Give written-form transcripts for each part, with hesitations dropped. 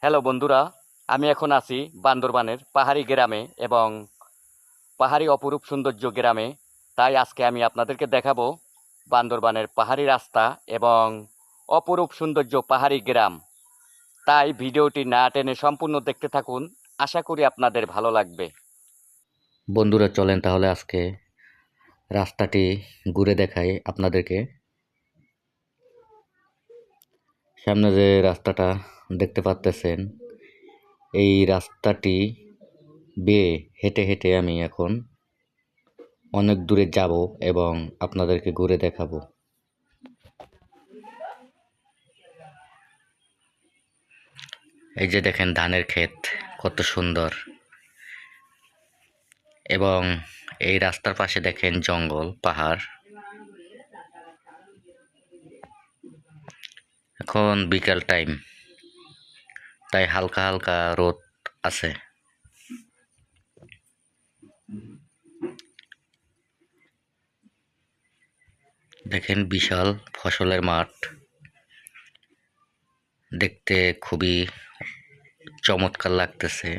Hello বন্ধুরা, আমি এখন আছি বান্দরবানের পাহাড়ি গ্রামে এবং পাহাড়ি অপরূপ সৌন্দর্য গ্রামে। তাই আজকে আমি আপনাদেরকে দেখাবো বান্দরবানের পাহাড়ি রাস্তা এবং অপরূপ সৌন্দর্য পাহাড়ি গ্রাম। তাই ভিডিওটি না টেনে সম্পূর্ণ দেখতে থাকুন, আশা করি আপনাদের ভালো লাগবে। বন্ধুরা চলেন তাহলে আজকে রাস্তাটি ঘুরে দেখাই আপনাদেরকে। সামনে যে রাস্তাটা দেখতে পাচ্তেছেন, এই রাস্তাটি বেয়ে হেঁটে হেঁটে আমি এখন অনেক দূরে যাব এবং আপনাদেরকে ঘুরে দেখাবো। এই যে দেখেন ধানের ক্ষেত কত সুন্দর, এবং এই রাস্তার পাশে দেখেন জঙ্গল পাহাড়। এখন বিকাল টাইম, তাই হালকা হালকা রোদ আছে। দেখেন বিশাল ফসলের মাঠ, দেখতে খুবই চমৎকার লাগতেছে।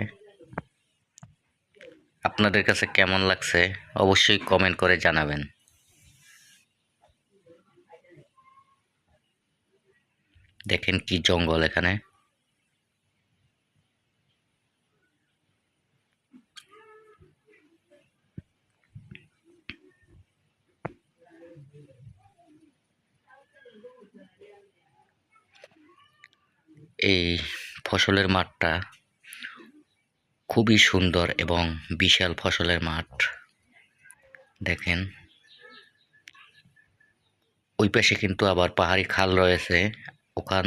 আপনাদের কাছে কেমন লাগছে অবশ্যই কমেন্ট করে জানাবেন। দেখেন কি জঙ্গল এখানে। এই ফসলের মাঠটা খুবই সুন্দর এবং বিশাল ফসলের মাঠ। দেখেন ওই পাশে কিন্তু আবার পাহাড়ি খাল রয়েছে, ওখান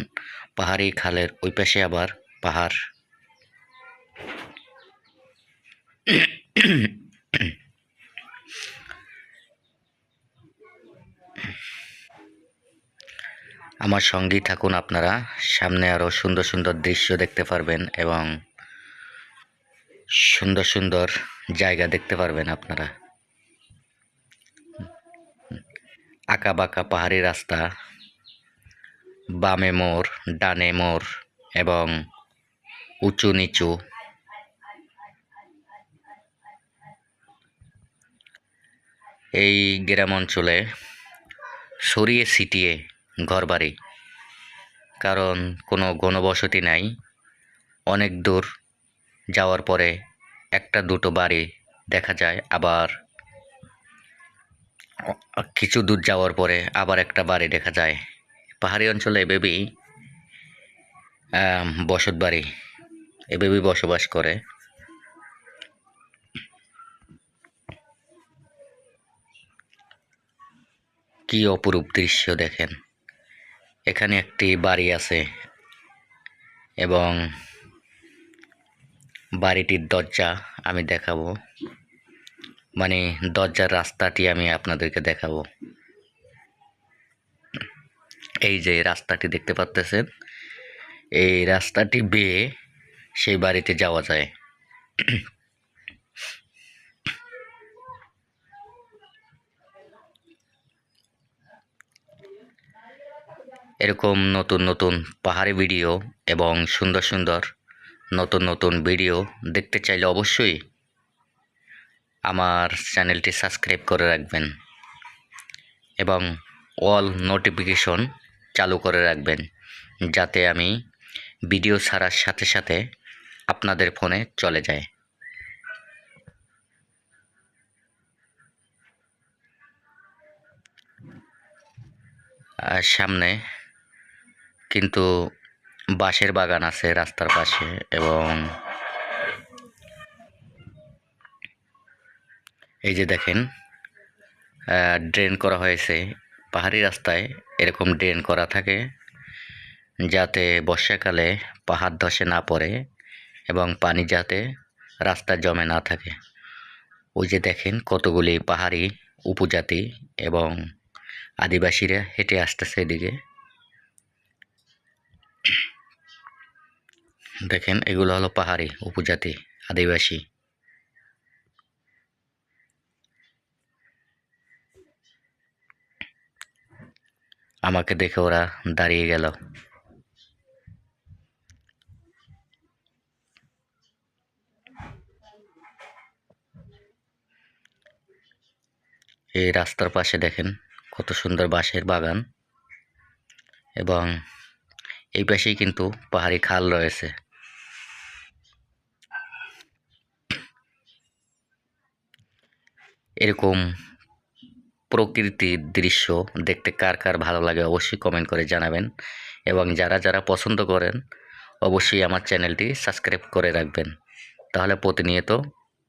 পাহাড়ি খালের ওই পাশে আবার পাহাড়। আমার সঙ্গেই থাকুন আপনারা, সামনে আরো সুন্দর সুন্দর দৃশ্য দেখতে পারবেন এবং সুন্দর সুন্দর জায়গা দেখতে পারবেন আপনারা। আঁকা বাঁকা পাহাড়ি রাস্তা, বামে মোড় ডানে মোড় এবং উঁচু নিচু। এই গ্রাম অঞ্চলে ছড়িয়ে ছিটিয়ে ঘরবাড়ি, কারণ কোনো ঘনবসতি নাই। অনেক দূর যাওয়ার পরে একটা দুটো বাড়ি দেখা যায়, আবার কিছু দূর যাওয়ার পরে আবার একটা বাড়ি দেখা যায়। পাহাড়ি অঞ্চলে এভাবেই বসত বাড়ি, এভাবেই বসবাস করে। কি অপরূপ দৃশ্য দেখেন। এখানে একটি বাড়ি আছে এবং বাড়িটির দরজা আমি দেখাবো, মানে দরজার রাস্তাটি আমি আপনাদেরকে দেখাবো। এই যে রাস্তাটি দেখতে পাচ্তেছেন, এই রাস্তাটি বেয়ে সেই বাড়িতে যাওয়া যায়। এরকম নতুন নতুন পাহাড়ি ভিডিও এবং সুন্দর সুন্দর নতুন নতুন ভিডিও দেখতে চাইলে অবশ্যই আমার চ্যানেলটি সাবস্ক্রাইব করে রাখবেন এবং অল নোটিফিকেশন চালু করে রাখবেন, যাতে আমি ভিডিও ছাড়ার সাথে সাথে আপনাদের ফোনে চলে যায়। আর সামনে কিন্তু বাঁশের বাগান আছে রাস্তার পাশে, এবং এই যে দেখেন ড্রেন করা হয়েছে। পাহাড়ি রাস্তায় এরকম ড্রেন করা থাকে, যাতে বর্ষাকালে পাহাড় ধসে না পড়ে এবং পানি যাতে রাস্তায় জমে না থাকে। ওই যে দেখেন কতগুলি পাহাড়ি উপজাতি এবং আদিবাসীরা হেঁটে আসতেছে এদিকে। দেখেন এগুলো হলো পাহাড়ি উপজাতি আদিবাসী। আমাকে দেখে ওরা দাঁড়িয়ে গেল। এই রাস্তার পাশে দেখেন কত সুন্দর বাঁশের বাগান, এবং এই পাশেই কিন্তু পাহাড়ি খাল রয়েছে। এরকম প্রকৃতির দৃশ্য দেখতে কার কার ভালো লাগে অবশ্যই কমেন্ট করে জানাবেন, এবং যারা যারা পছন্দ করেন অবশ্যই আমার চ্যানেলটি সাবস্ক্রাইব করে রাখবেন, তাহলে প্রতিনিয়ত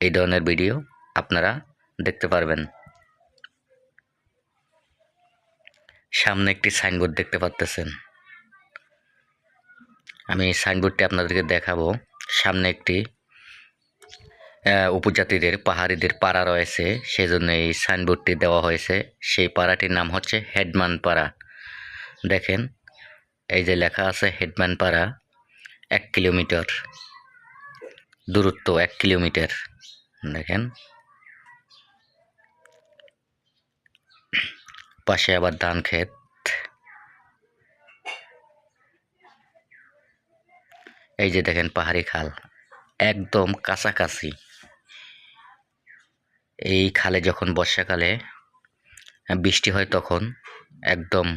এই ধরনের ভিডিও আপনারা দেখতে পারবেন। সামনে একটি সাইনবোর্ড দেখতে পাচ্ছেন, আমি সাইনবোর্ডটি আপনাদেরকে দেখাবো। সামনে একটি উপজাতিদের পাহাড়িদের পাড়া রয়েছে, সেজন্য এই সাইনবোর্ডটি দেওয়া হয়েছে। সেই পাড়াটির নাম হচ্ছে হেডম্যান পাড়া। দেখেন এই যে লেখা আছে হেডম্যান পাড়া, 1 কিলোমিটার দূরত্ব, 1 কিলোমিটার। দেখেন পাশে আবার ধান ক্ষেত। এই যে দেখেন পাহাড়ি খাল একদম কাছাকাছি। এই খালে যখন বর্ষাকালে বৃষ্টি হয় তখন একদম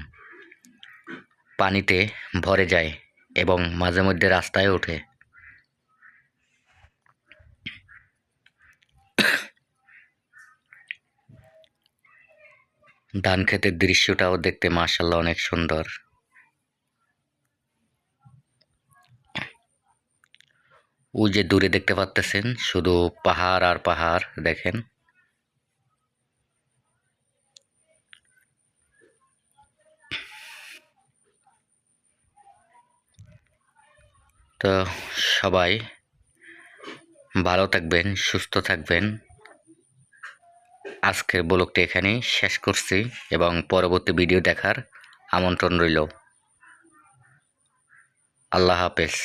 পানিতে ভরে যায় এবং মাঝে মধ্যে রাস্তায় ওঠে। ধান ক্ষেতের দৃশ্যটাও দেখতে মাশাআল্লাহ অনেক সুন্দর। ওই যে দূরে দেখতে পাচ্ছেন শুধু পাহাড় আর পাহাড়। দেখেন তো সবাই ভালো থাকবেন, সুস্থ থাকবেন। আজকের ব্লগটি এখানেই শেষ করছি এবং পরবর্তী ভিডিও দেখার আমন্ত্রণ রইল। আল্লাহ হাফেজ।